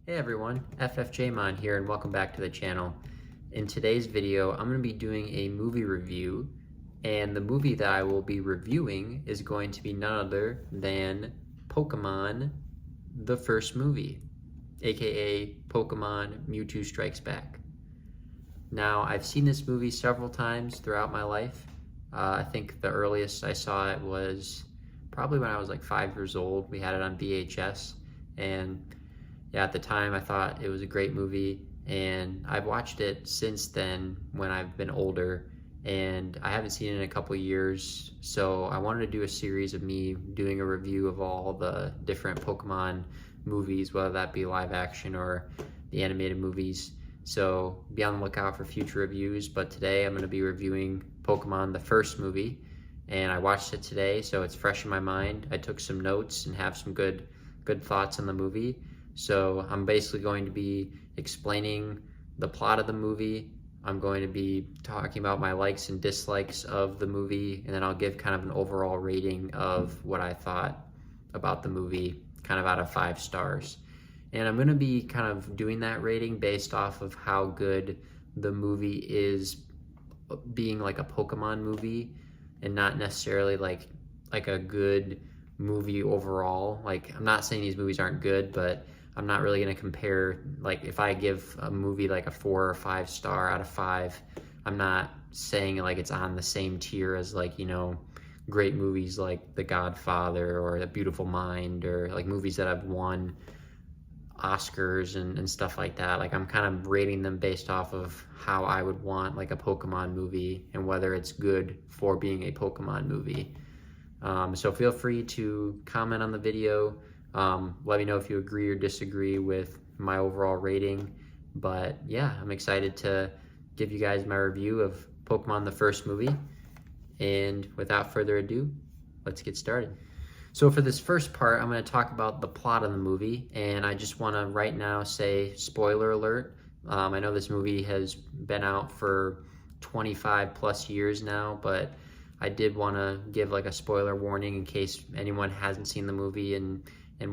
Hey everyone, FFJmon here and welcome back to the channel. In today's video, I'm going to be doing a movie review, and the movie that I will be reviewing is going to be none other than Pokémon The First Movie, aka Pokémon Mewtwo Strikes Back. Now, I've seen this movie several times throughout my life. I think the earliest I saw it was probably when I was like 5 years old. We had it on VHS, and yeah, at the time I thought it was a great movie, and I've watched it since then when I've been older, and I haven't seen it in a couple years, so I wanted to do a series of me doing a review of all the different Pokemon movies, whether that be live action or the animated movies. So be on the lookout for future reviews, but today I'm going to be reviewing Pokemon The First Movie, and I watched it today, so it's fresh in my mind. I took some notes and have some good thoughts on the movie. So I'm basically going to be explaining the plot of the movie. I'm going to be talking about my likes and dislikes of the movie, and then I'll give kind of an overall rating of what I thought about the movie, kind of out of 5 stars. And I'm going to be kind of doing that rating based off of how good the movie is being like a Pokemon movie, and not necessarily like a good movie overall. Like, I'm not saying these movies aren't good, but I'm not really going to compare, like if I give a movie like a 4 or 5 star out of 5, I'm not saying like it's on the same tier as, like, you know, great movies like The Godfather or A Beautiful Mind, or like movies that have won Oscars and stuff like that. Like, I'm kind of rating them based off of how I would want like a Pokemon movie and whether it's good for being a Pokemon movie. So feel free to comment on the video. Let me know if you agree or disagree with my overall rating. But yeah, I'm excited to give you guys my review of Pokemon The First Movie. And without further ado, let's get started. So for this first part, I'm going to talk about the plot of the movie, and I just want to right now say spoiler alert. I know this movie has been out for 25 plus years now, but I did want to give like a spoiler warning in case anyone hasn't seen the movie and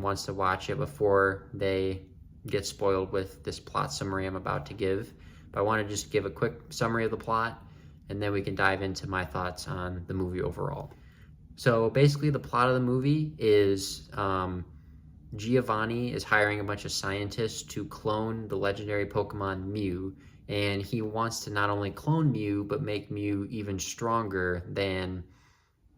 wants to watch it before they get spoiled with this plot summary I'm about to give. But I want to just give a quick summary of the plot, and then we can dive into my thoughts on the movie overall. So basically the plot of the movie is Giovanni is hiring a bunch of scientists to clone the legendary Pokemon Mew, and he wants to not only clone Mew, but make Mew even stronger than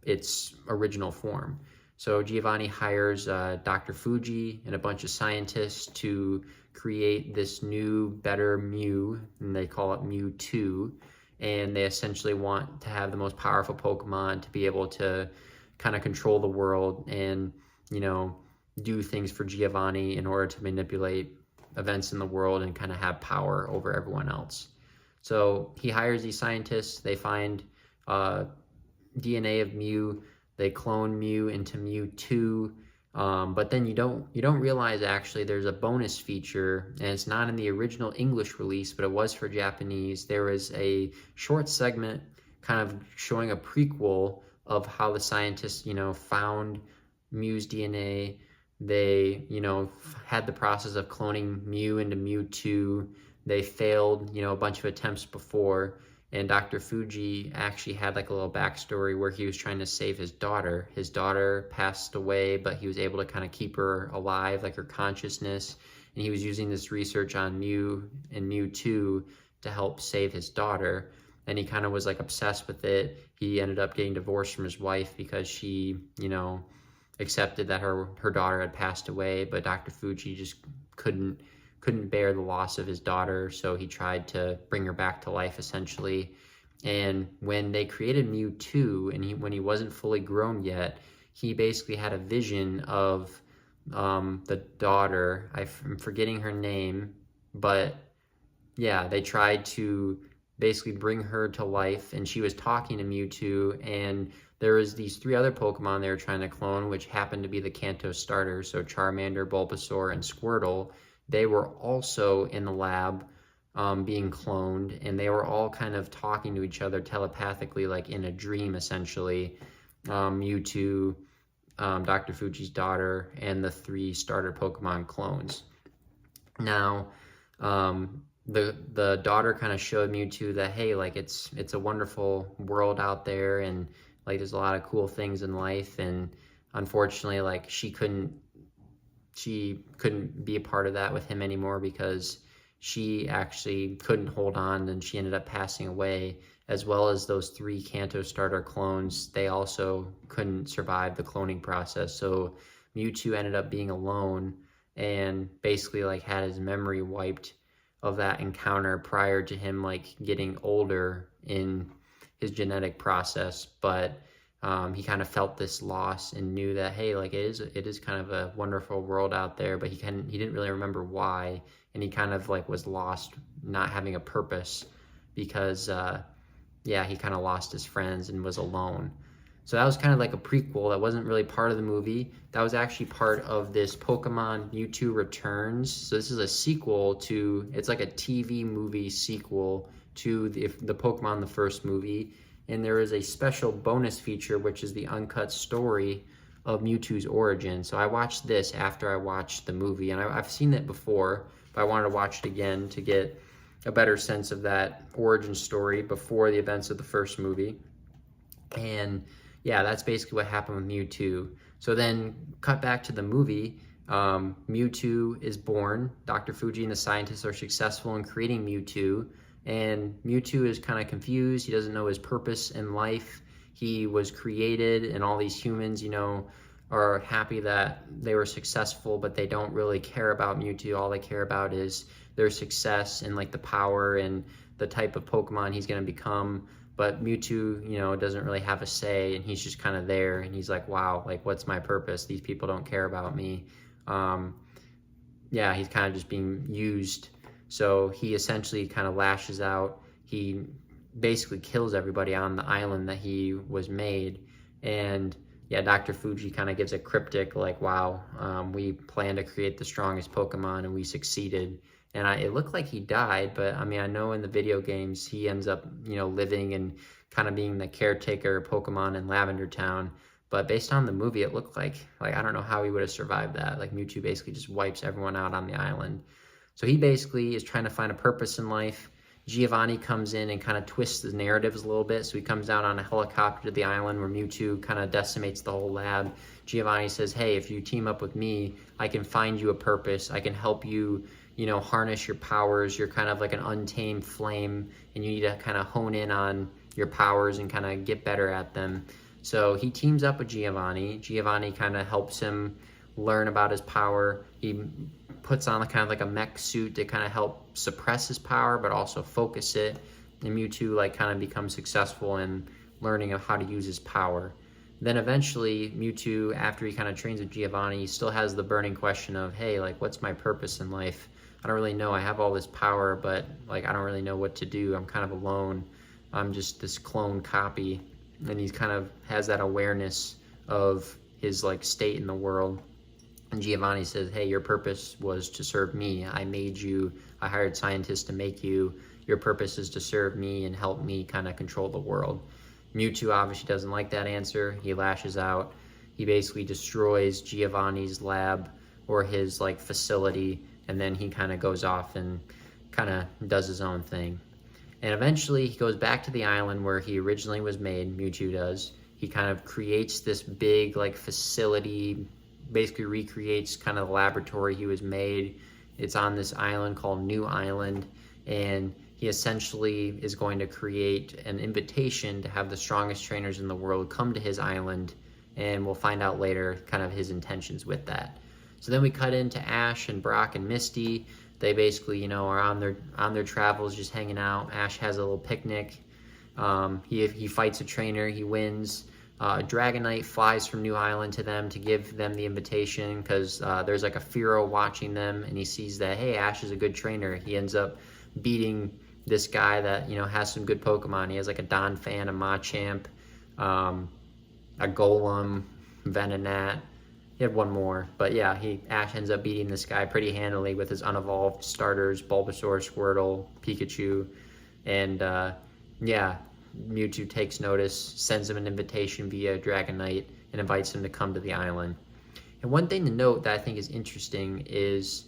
its original form. So Giovanni hires Dr. Fuji and a bunch of scientists to create this new, better Mew, and they call it Mewtwo, and they essentially want to have the most powerful Pokemon to be able to kind of control the world and, you know, do things for Giovanni in order to manipulate events in the world and kind of have power over everyone else. So he hires these scientists. They find DNA of Mew. They clone Mew into Mewtwo. But then you don't realize actually there's a bonus feature, and it's not in the original English release, but it was for Japanese. There was a short segment kind of showing a prequel of how the scientists, you know, found Mew's DNA. They, you know, had the process of cloning Mew into Mewtwo. They failed, you know, a bunch of attempts before, and Dr. Fuji actually had like a little backstory where he was trying to save his daughter. His daughter passed away, but he was able to kind of keep her alive, like her consciousness, and he was using this research on Mew and Mewtwo to help save his daughter. And he kind of was like obsessed with it. He ended up getting divorced from his wife because she, you know, accepted that her daughter had passed away, but Dr. Fuji just couldn't bear the loss of his daughter, so he tried to bring her back to life essentially. And when they created Mewtwo, and when he wasn't fully grown yet, he basically had a vision of the daughter. I'm forgetting her name, but yeah, they tried to basically bring her to life, and she was talking to Mewtwo, and there was these 3 other Pokemon they were trying to clone, which happened to be the Kanto starters, so Charmander, Bulbasaur, and Squirtle. They were also in the lab being cloned, and they were all kind of talking to each other telepathically, like in a dream essentially. Mewtwo, Dr. Fuji's daughter, and the 3 starter Pokemon clones. Now, the daughter kind of showed Mewtwo that, hey, like it's a wonderful world out there, and like there's a lot of cool things in life, and unfortunately, like she couldn't be a part of that with him anymore because she actually couldn't hold on, and she ended up passing away, as well as those 3 Kanto starter clones. They also couldn't survive the cloning process, so Mewtwo ended up being alone and basically like had his memory wiped of that encounter prior to him like getting older in his genetic process. But he kind of felt this loss and knew that, hey, like it is kind of a wonderful world out there, but he didn't really remember why, and he kind of like was lost, not having a purpose, because yeah, he kind of lost his friends and was alone. So that was kind of like a prequel. That wasn't really part of the movie. That was actually part of this Pokemon Mewtwo Returns. So this is a sequel to, it's like a TV movie sequel to the Pokemon The First Movie. And there is a special bonus feature, which is the uncut story of Mewtwo's origin. So I watched this after I watched the movie, and I've seen it before, but I wanted to watch it again to get a better sense of that origin story before the events of the first movie. And yeah, that's basically what happened with Mewtwo. So then cut back to the movie. Mewtwo is born. Dr. Fuji and the scientists are successful in creating Mewtwo, and Mewtwo is kind of confused. He doesn't know his purpose in life. He was created, and all these humans, you know, are happy that they were successful, but they don't really care about Mewtwo. All they care about is their success and like the power and the type of Pokemon he's going to become. But Mewtwo, you know, doesn't really have a say, and he's just kind of there, and he's like, wow, like, what's my purpose? These people don't care about me. Yeah, he's kind of just being used. So he essentially kind of lashes out. He basically kills everybody on the island that he was made. And yeah, Dr. Fuji kind of gives a cryptic, like, wow, we planned to create the strongest Pokemon, and we succeeded. And it looked like he died, but I mean, I know in the video games, he ends up, you know, living and kind of being the caretaker Pokemon in Lavender Town. But based on the movie, it looked like I don't know how he would have survived that. Like Mewtwo basically just wipes everyone out on the island. So he basically is trying to find a purpose in life. Giovanni comes in and kind of twists the narratives a little bit. So he comes down on a helicopter to the island where Mewtwo kind of decimates the whole lab. Giovanni says, hey, if you team up with me, I can find you a purpose. I can help you, you know, harness your powers. You're kind of like an untamed flame, and you need to kind of hone in on your powers and kind of get better at them. So he teams up with Giovanni. Giovanni kind of helps him learn about his power. He puts on kind of like a mech suit to kind of help suppress his power, but also focus it. And Mewtwo like kind of becomes successful in learning of how to use his power. Then eventually Mewtwo, after he kind of trains with Giovanni, he still has the burning question of, hey, like, what's my purpose in life? I don't really know. I have all this power, but like, I don't really know what to do. I'm kind of alone. I'm just this clone copy. And he kind of has that awareness of his like state in the world. And Giovanni says, hey, your purpose was to serve me. I made you. I hired scientists to make you. Your purpose is to serve me and help me kind of control the world. Mewtwo obviously doesn't like that answer. He lashes out. He basically destroys Giovanni's lab or his like facility, and then he kind of goes off and kind of does his own thing. And eventually he goes back to the island where he originally was made, Mewtwo does. He kind of creates this big like facility, basically recreates kind of the laboratory he was made. It's on this island called New Island, and he essentially is going to create an invitation to have the strongest trainers in the world come to his island, and we'll find out later kind of his intentions with that. So then we cut into Ash and Brock and Misty. They basically, you know, are on their travels, just hanging out. Ash has a little picnic. He fights a trainer. He wins. Dragonite flies from New Island to them to give them the invitation because there's like a Fearow watching them, and he sees that, hey, Ash is a good trainer. He ends up beating this guy that, you know, has some good Pokemon. He has like a Donphan, a Machamp, a Golem, Venonat. He had one more, but yeah, Ash ends up beating this guy pretty handily with his unevolved starters, Bulbasaur, Squirtle, Pikachu, and yeah, Mewtwo takes notice, sends him an invitation via Dragonite, and invites him to come to the island. And one thing to note that I think is interesting is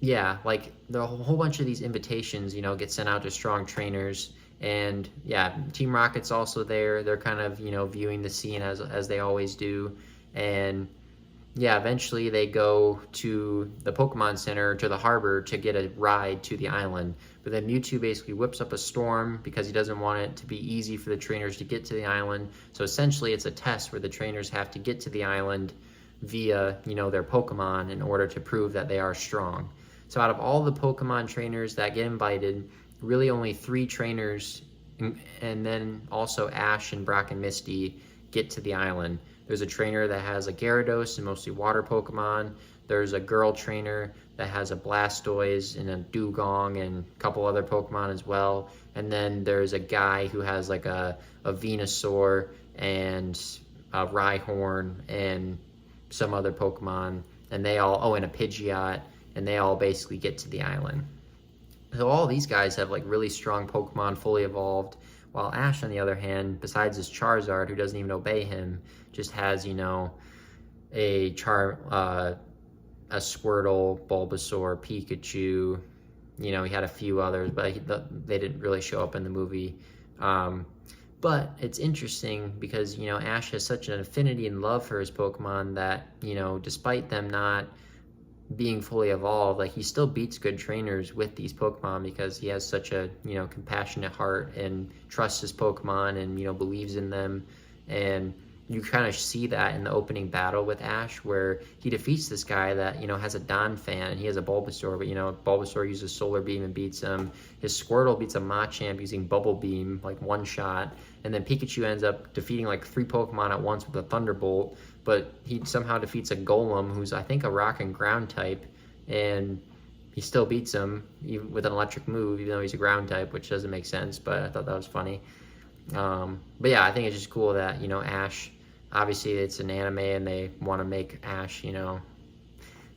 yeah, like the whole bunch of these invitations, get sent out to strong trainers. And yeah, Team Rocket's also there. They're kind of, viewing the scene as they always do. And yeah, eventually they go to the Pokemon Center, to the harbor, to get a ride to the island. But then Mewtwo basically whips up a storm because he doesn't want it to be easy for the trainers to get to the island. So essentially it's a test where the trainers have to get to the island via, their Pokemon in order to prove that they are strong. So out of all the Pokemon trainers that get invited, really only 3 trainers, and then also Ash and Brock and Misty, get to the island. There's a trainer that has a Gyarados and mostly water Pokemon. There's a girl trainer that has a Blastoise and a Dugong and a couple other Pokemon as well. And then there's a guy who has like a Venusaur and a Rhyhorn and some other Pokemon. And they all, and a Pidgeot, and they all basically get to the island. So all these guys have like really strong Pokemon, fully evolved, while Ash, on the other hand, besides his Charizard, who doesn't even obey him, just has, a Squirtle, Bulbasaur, Pikachu. He had a few others, but they didn't really show up in the movie. But it's interesting because, Ash has such an affinity and love for his Pokemon that, despite them not being fully evolved, like he still beats good trainers with these Pokemon because he has such a, compassionate heart and trusts his Pokemon and, believes in them. And you kind of see that in the opening battle with Ash, where he defeats this guy that, has a Donphan, and he has a Bulbasaur, but, Bulbasaur uses Solar Beam and beats him. His Squirtle beats a Machamp using Bubble Beam, like one shot. And then Pikachu ends up defeating like 3 Pokemon at once with a Thunderbolt, but he somehow defeats a Golem, who's, I think, a Rock and Ground type, and he still beats him even with an electric move, even though he's a ground type, which doesn't make sense, but I thought that was funny. But yeah, I think it's just cool that, Ash, obviously it's an anime and they want to make Ash,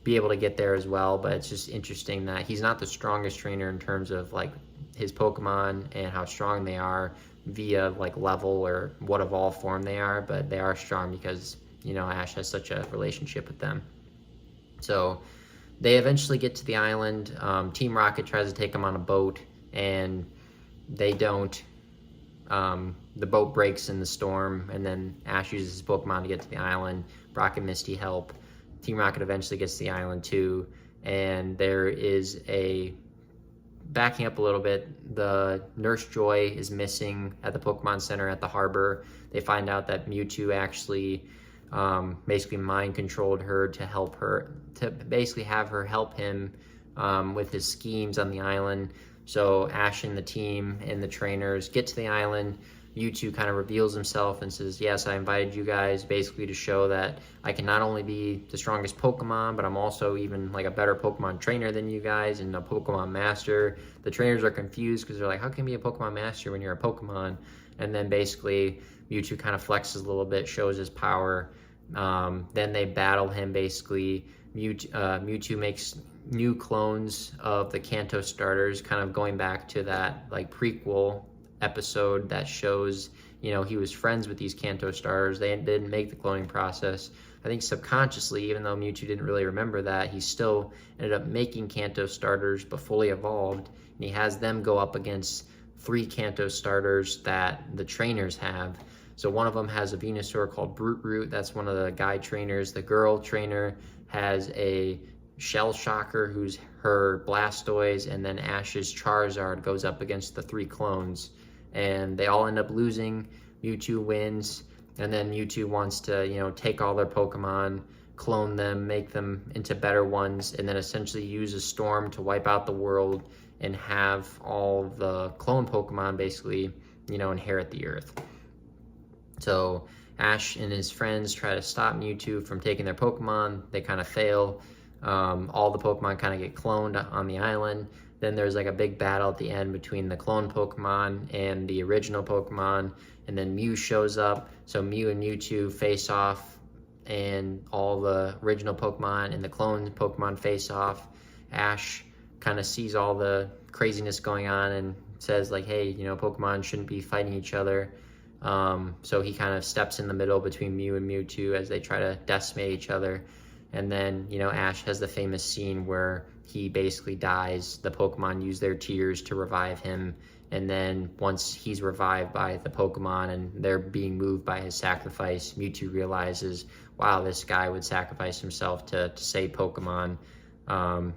be able to get there as well, but it's just interesting that he's not the strongest trainer in terms of like his Pokemon and how strong they are via like level or what evolved form they are, but they are strong because, Ash has such a relationship with them. So they eventually get to the island. Team Rocket tries to take them on a boat, and they don't. The boat breaks in the storm, and then Ash uses his Pokemon to get to the island. Brock and Misty help. Team Rocket eventually gets to the island too, and there is backing up a little bit, the Nurse Joy is missing at the Pokemon Center at the harbor. They find out that Mewtwo actually basically mind controlled her to help her, to basically have her help him with his schemes on the island. So Ash and the team and the trainers get to the island. Mewtwo kind of reveals himself and says, yes, I invited you guys basically to show that I can not only be the strongest Pokemon, but I'm also even like a better Pokemon trainer than you guys and a Pokemon master. The trainers are confused because they're like, how can you be a Pokemon master when you're a Pokemon? And then basically Mewtwo kind of flexes a little bit, shows his power. Then they battle him basically. Mewtwo makes new clones of the Kanto starters, kind of going back to that like prequel episode that shows, he was friends with these Kanto starters. They didn't make the cloning process. I think subconsciously, even though Mewtwo didn't really remember that, he still ended up making Kanto starters but fully evolved, and he has them go up against 3 Kanto starters that the trainers have. So one of them has a Venusaur called Brute Root. That's one of the guy trainers. The girl trainer has a Shell Shocker, who's her Blastoise, and then Ash's Charizard goes up against the 3 clones, and they all end up losing. Mewtwo wins, and then Mewtwo wants to, take all their Pokemon, clone them, make them into better ones, and then essentially use a storm to wipe out the world and have all the clone Pokemon basically, inherit the Earth. So Ash and his friends try to stop Mewtwo from taking their Pokemon. They kind of fail. All the Pokemon kind of get cloned on the island. Then there's like a big battle at the end between the clone Pokemon and the original Pokemon, and then Mew shows up. So Mew and Mewtwo face off, and all the original Pokemon and the clone Pokemon face off. Ash kind of sees all the craziness going on and says like, hey, Pokemon shouldn't be fighting each other. So he kind of steps in the middle between Mew and Mewtwo as they try to decimate each other. And then, you know, Ash has the famous scene where he basically dies. The Pokemon use their tears to revive him. And then once he's revived by the Pokemon and they're being moved by his sacrifice, Mewtwo realizes, wow, this guy would sacrifice himself to save Pokemon.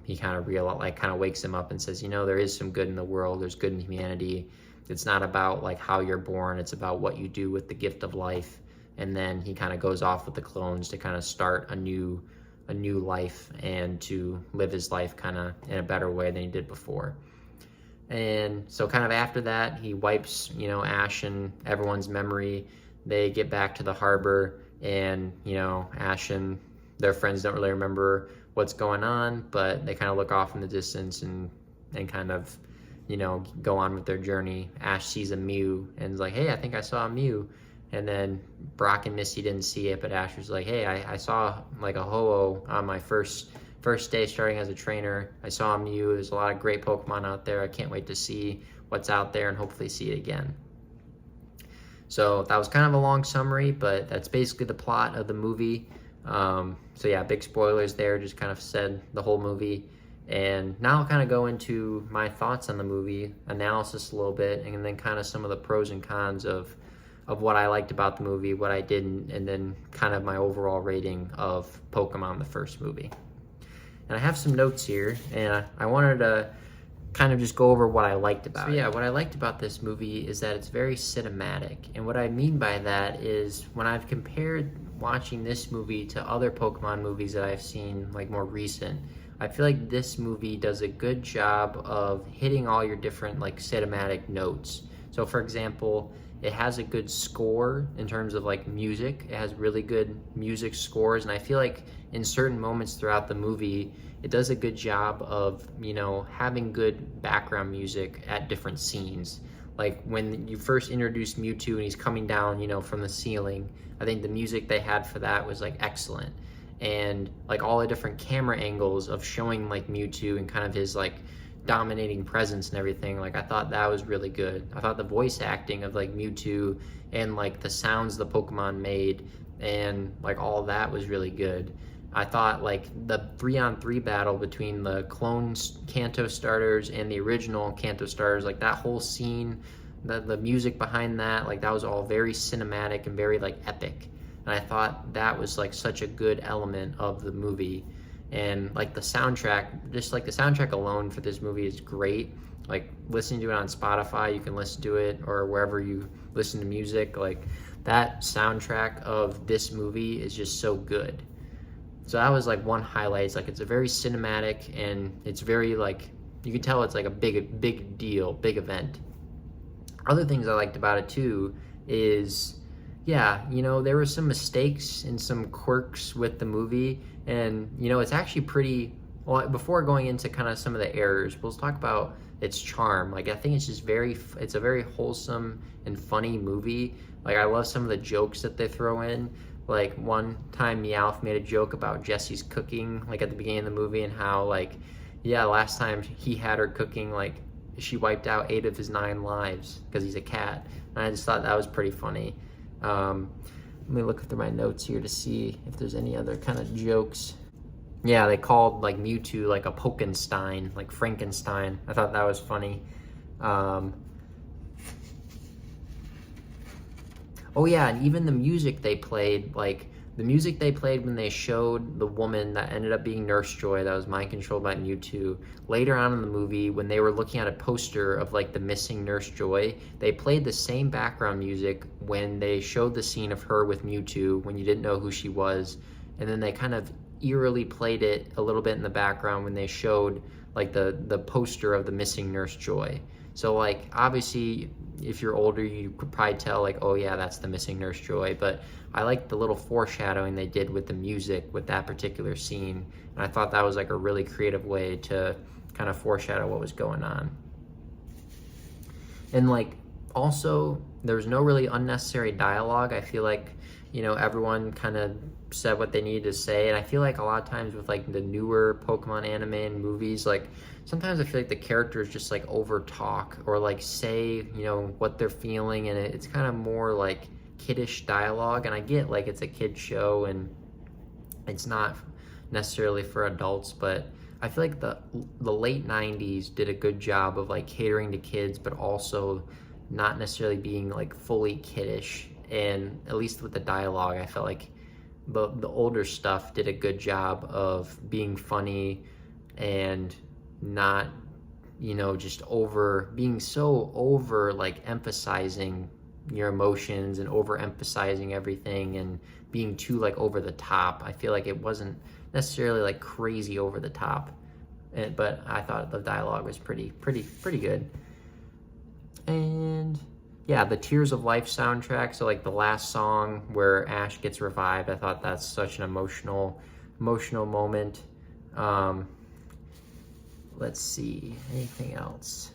He kind of wakes him up and says, you know, there is some good in the world. There's good in humanity. It's not about like how you're born. It's about what you do with the gift of life. And then he kind of goes off with the clones to kind of start a new life and to live his life kind of in a better way than he did before. And so kind of after that, he wipes, you know, Ash and everyone's memory. They get back to the harbor, and, you know, Ash and their friends don't really remember what's going on, but they kind of look off in the distance and kind of, you know, go on with their journey. Ash sees a Mew and is like, hey, I think I saw a Mew. And then Brock and Misty didn't see it, but Ash was like, hey, I saw like a Ho-Oh on my first day starting as a trainer. I saw a Mew. There's a lot of great Pokemon out there. I can't wait to see what's out there and hopefully see it again. So that was kind of a long summary, but that's basically the plot of the movie. So yeah, big spoilers there, just kind of said the whole movie. And now I'll kind of go into my thoughts on the movie, analysis a little bit, and then kind of some of the pros and cons of what I liked about the movie, what I didn't, and then kind of my overall rating of Pokemon The First Movie. And I have some notes here, and I wanted to kind of just go over what I liked about it. So yeah, what I liked about this movie is that it's very cinematic. And what I mean by that is when I've compared watching this movie to other Pokemon movies that I've seen, like more recent, I feel like this movie does a good job of hitting all your different like cinematic notes. So for example, it has a good score in terms of like music. It has really good music scores, and I feel like in certain moments throughout the movie, it does a good job of, you know, having good background music at different scenes. Like when you first introduce Mewtwo and he's coming down, you know, from the ceiling, I think the music they had for that was like excellent. And like all the different camera angles of showing like Mewtwo and kind of his like dominating presence and everything, like I thought that was really good. I thought the voice acting of like Mewtwo and like the sounds the Pokemon made and like all that was really good. I thought like the 3-on-3 battle between the clone Kanto starters and the original Kanto starters, like that whole scene, the music behind that, like that was all very cinematic and very like epic. And I thought that was like such a good element of the movie. And like the soundtrack, just like the soundtrack alone for this movie is great. Like listening to it on Spotify, you can listen to it, or wherever you listen to music, like that soundtrack of this movie is just so good. So that was like one highlight. It's like it's a very cinematic, and it's very like, you can tell it's like a big deal, big event. Other things I liked about it too is, yeah, you know, there were some mistakes and some quirks with the movie, and, you know, it's actually pretty, well, before going into kind of some of the errors, we'll talk about its charm. Like, I think it's just it's a very wholesome and funny movie. Like, I love some of the jokes that they throw in. Like, one time Meowth made a joke about Jessie's cooking, like, at the beginning of the movie, and how, like, yeah, last time he had her cooking, like, she wiped out 8 of his 9 lives because he's a cat. And I just thought that was pretty funny. Let me look through my notes here to see if there's any other kind of jokes. Yeah, they called like Mewtwo like a Pokenstein, like Frankenstein. I thought that was funny. Oh yeah, and even the music they played, like the music they played when they showed the woman that ended up being Nurse Joy that was mind controlled by Mewtwo. Later on in the movie, when they were looking at a poster of like the missing Nurse Joy, they played the same background music when they showed the scene of her with Mewtwo when you didn't know who she was. And then they kind of eerily played it a little bit in the background when they showed like the poster of the missing Nurse Joy. So like obviously if you're older you could probably tell like, oh yeah, that's the missing Nurse Joy, but I like the little foreshadowing they did with the music with that particular scene, and I thought that was like a really creative way to kind of foreshadow what was going on. And like also there was no really unnecessary dialogue. I feel like, you know, everyone kind of said what they needed to say, and I feel like a lot of times with like the newer Pokemon anime and movies, like sometimes I feel like the characters just like over talk or like say, you know, what they're feeling, and it's kind of more like kiddish dialogue. And I get like it's a kid show and it's not necessarily for adults, but I feel like the late 90s did a good job of like catering to kids, but also not necessarily being like fully kiddish. And at least with the dialogue, I felt like the older stuff did a good job of being funny and not, you know, just being so over like emphasizing your emotions and overemphasizing everything and being too like over the top. I feel like it wasn't necessarily like crazy over the top, but I thought the dialogue was pretty good. And yeah, the Tears of Life soundtrack, so like the last song where Ash gets revived, I thought that's such an emotional moment. Let's see, anything else?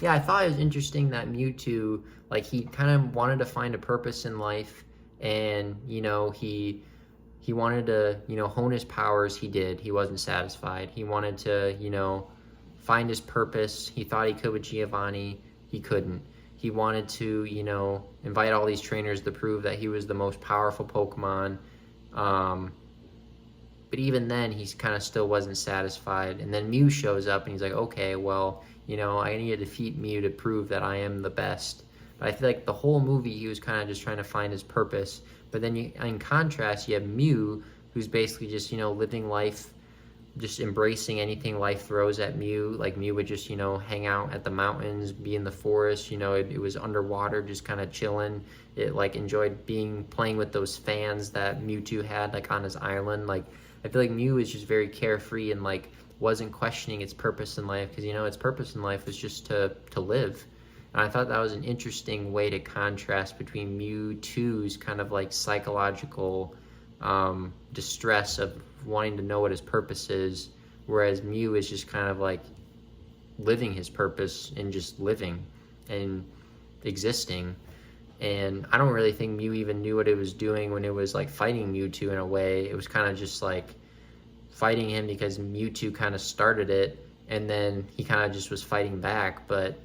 Yeah, I thought it was interesting that Mewtwo, like, he kind of wanted to find a purpose in life, and, you know, he wanted to, you know, hone his powers. He did. He wasn't satisfied. He wanted to, you know, find his purpose. He thought he could with Giovanni. He couldn't. He wanted to, you know, invite all these trainers to prove that he was the most powerful Pokemon. But even then, he kind of still wasn't satisfied. And then Mew shows up, and he's like, okay, well, you know, I need to defeat Mew to prove that I am the best. But I feel like the whole movie, he was kind of just trying to find his purpose. But then in contrast, you have Mew, who's basically just, you know, living life, just embracing anything life throws at Mew. Like, Mew would just, you know, hang out at the mountains, be in the forest, you know, it was underwater, just kind of chilling. It, like, enjoyed playing with those fans that Mewtwo had, like, on his island. Like, I feel like Mew is just very carefree and, like, wasn't questioning its purpose in life, because, you know, its purpose in life was just to live. And I thought that was an interesting way to contrast between Mewtwo's kind of like psychological distress of wanting to know what his purpose is, whereas Mew is just kind of like living his purpose and just living and existing. And I don't really think Mew even knew what it was doing when it was like fighting Mewtwo in a way. It was kind of just like fighting him because Mewtwo kind of started it, and then he kind of just was fighting back, but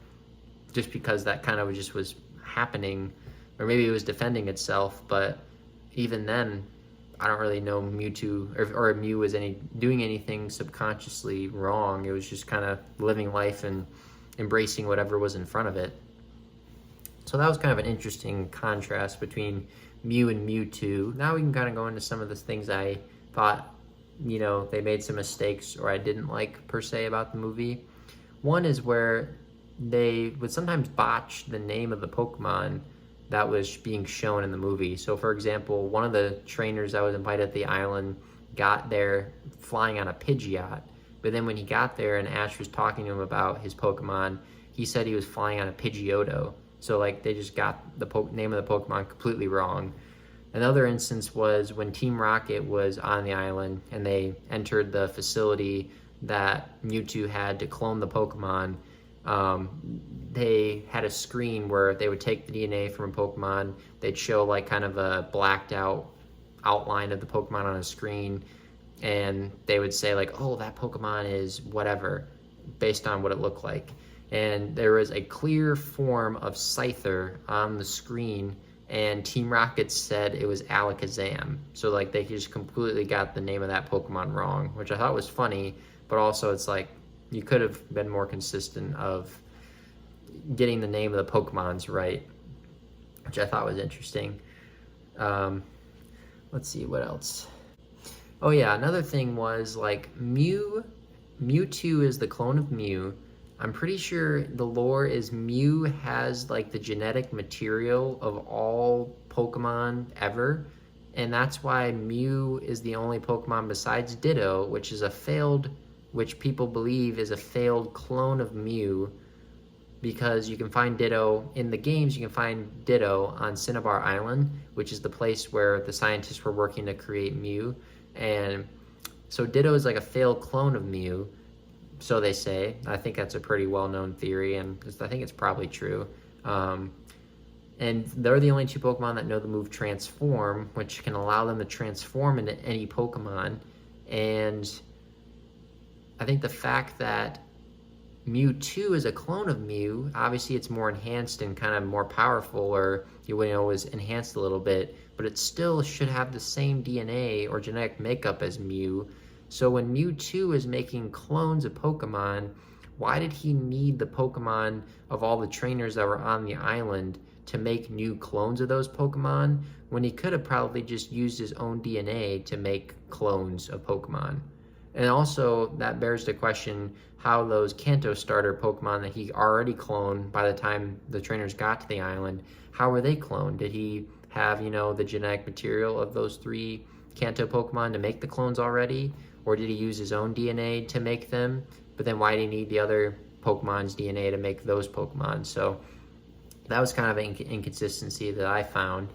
just because that kind of just was happening, or maybe it was defending itself. But even then, I don't really know Mewtwo or Mew was doing anything subconsciously wrong. It was just kind of living life and embracing whatever was in front of it. So that was kind of an interesting contrast between Mew and Mewtwo. Now we can kind of go into some of the things I thought, you know, they made some mistakes or I didn't like per se about the movie. One is where they would sometimes botch the name of the Pokemon that was being shown in the movie. So for example, one of the trainers that was invited at the island got there flying on a Pidgeot, but then when he got there and Ash was talking to him about his Pokemon, he said he was flying on a Pidgeotto. So like they just got the name of the Pokemon completely wrong. Another instance was when Team Rocket was on the island and they entered the facility that Mewtwo had to clone the Pokemon. They had a screen where they would take the DNA from a Pokemon, they'd show like kind of a blacked out outline of the Pokemon on a screen, and they would say like, oh, that Pokemon is whatever, based on what it looked like. And there was a clear form of Scyther on the screen, and Team Rocket said it was Alakazam. So like they just completely got the name of that Pokemon wrong, which I thought was funny, but also it's like, you could have been more consistent of getting the name of the Pokemons right, which I thought was interesting. Let's see, what else? Oh yeah, another thing was like Mewtwo is the clone of Mew. I'm pretty sure the lore is Mew has like the genetic material of all Pokemon ever, and that's why Mew is the only Pokemon besides Ditto, which people believe is a failed clone of Mew, because you can find Ditto in the games. You can find Ditto on Cinnabar Island, which is the place where the scientists were working to create Mew. And so Ditto is like a failed clone of Mew, so they say. I think that's a pretty well-known theory, and I think it's probably true. And they're the only two Pokemon that know the move Transform, which can allow them to transform into any Pokemon. And I think the fact that Mewtwo is a clone of Mew. Obviously, it's more enhanced and kind of more powerful, or was enhanced a little bit, but it still should have the same DNA or genetic makeup as Mew. So when Mewtwo is making clones of Pokemon, why did he need the Pokemon of all the trainers that were on the island to make new clones of those Pokemon when he could have probably just used his own DNA to make clones of Pokemon? And also, that bears the question how those Kanto starter Pokemon that he already cloned by the time the trainers got to the island, how were they cloned? Did he have, the genetic material of those 3 Kanto Pokemon to make the clones already? Or did he use his own DNA to make them? But then why did he need the other Pokemon's DNA to make those Pokemon? So that was kind of an inconsistency that I found.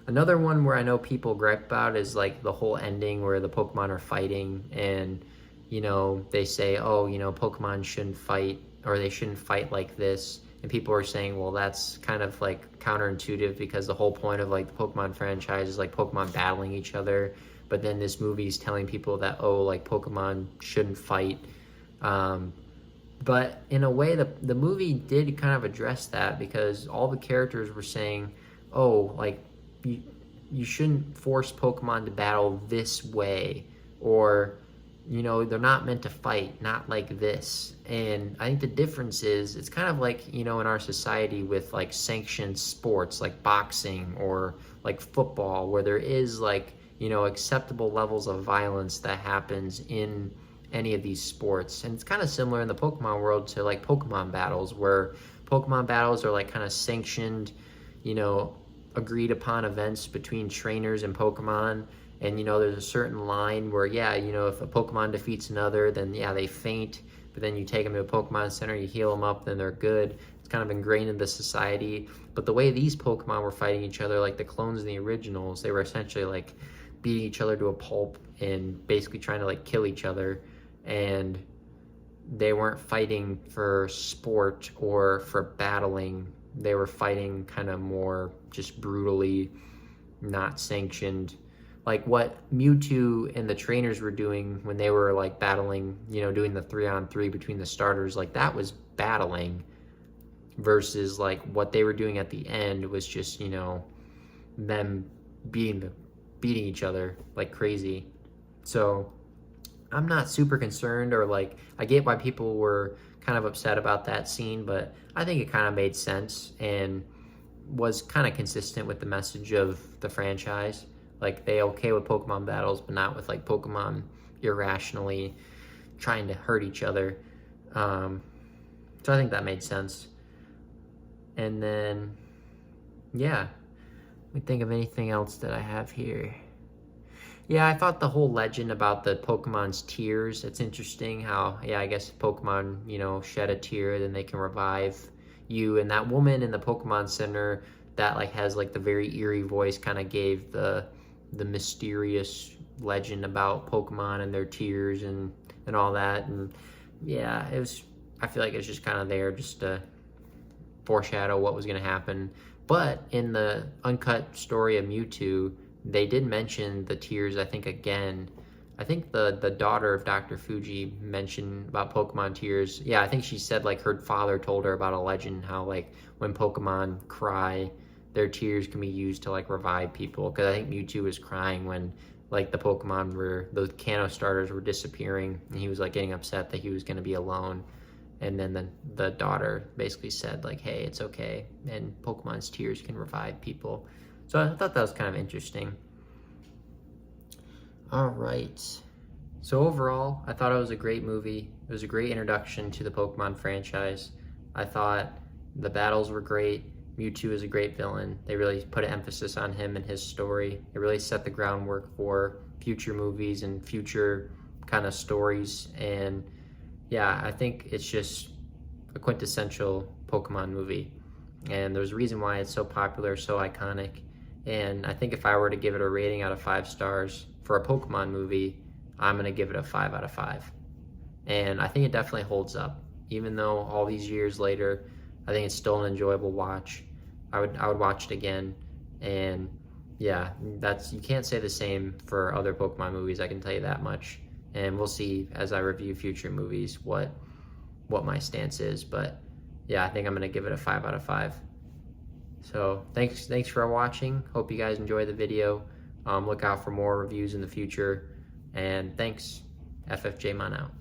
Another one where I know people gripe about is like the whole ending where the Pokemon are fighting and, they say, oh, Pokemon shouldn't fight, or they shouldn't fight like this. And people are saying, well, that's kind of like counterintuitive because the whole point of like the Pokemon franchise is like Pokemon battling each other. But then this movie is telling people that, oh, like Pokemon shouldn't fight. But in a way, the movie did kind of address that because all the characters were saying, oh, like, you shouldn't force Pokemon to battle this way, or they're not meant to fight, not like this. And I think the difference is it's kind of like in our society with like sanctioned sports like boxing or like football, where there is like acceptable levels of violence that happens in any of these sports. And it's kind of similar in the Pokemon world to like Pokemon battles, where Pokemon battles are like kind of sanctioned, agreed upon events between trainers and Pokemon. And there's a certain line where if a Pokemon defeats another, then they faint, but then you take them to a Pokemon center, you heal them up, then they're good. It's kind of ingrained in the society. But the way these Pokemon were fighting each other, like the clones and the originals, they were essentially like beating each other to a pulp and basically trying to like kill each other. And they weren't fighting for sport or for battling. They were fighting kind of more just brutally, not sanctioned. Like what Mewtwo and the trainers were doing when they were like battling, doing the 3-on-3 between the starters, like that was battling, versus like what they were doing at the end was just, them beating each other like crazy. So I'm not super concerned, or like I get why people were kind of upset about that scene, but I think it kind of made sense and was kind of consistent with the message of the franchise. Like they okay with Pokemon battles, but not with like Pokemon irrationally trying to hurt each other. So I think that made sense. And then, let me think of anything else that I have here. Yeah, I thought the whole legend about the Pokemon's tears, it's interesting how, I guess Pokemon, shed a tear, then they can revive you. And that woman in the Pokemon Center that like has like the very eerie voice kind of gave the mysterious legend about Pokemon and their tears and all that. And it was, I feel like it's just kind of there just to foreshadow what was going to happen. But in the uncut story of Mewtwo, they did mention the tears, I think, again. I think the daughter of Dr. Fuji mentioned about Pokemon tears. Yeah, I think she said like her father told her about a legend, how like when Pokemon cry, their tears can be used to like revive people. Because I think Mewtwo was crying when like the Pokemon those Kanto starters were disappearing, and he was like getting upset that he was going to be alone. And then the daughter basically said like, hey, it's okay, and Pokemon's tears can revive people. So I thought that was kind of interesting. All right. So overall, I thought it was a great movie. It was a great introduction to the Pokemon franchise. I thought the battles were great. Mewtwo is a great villain. They really put an emphasis on him and his story. It really set the groundwork for future movies and future kind of stories. And I think it's just a quintessential Pokemon movie. And there's a reason why it's so popular, so iconic. And I think if I were to give it a rating out of 5 stars for a Pokemon movie, I'm going to give it a 5 out of 5. And I think it definitely holds up. Even though all these years later, I think it's still an enjoyable watch. I would watch it again. And you can't say the same for other Pokemon movies, I can tell you that much. And we'll see as I review future movies what what my stance is, but yeah, I think I'm gonna give it a 5 out of 5. So thanks for watching. Hope you guys enjoy the video. Look out for more reviews in the future, and thanks. FFJmon out.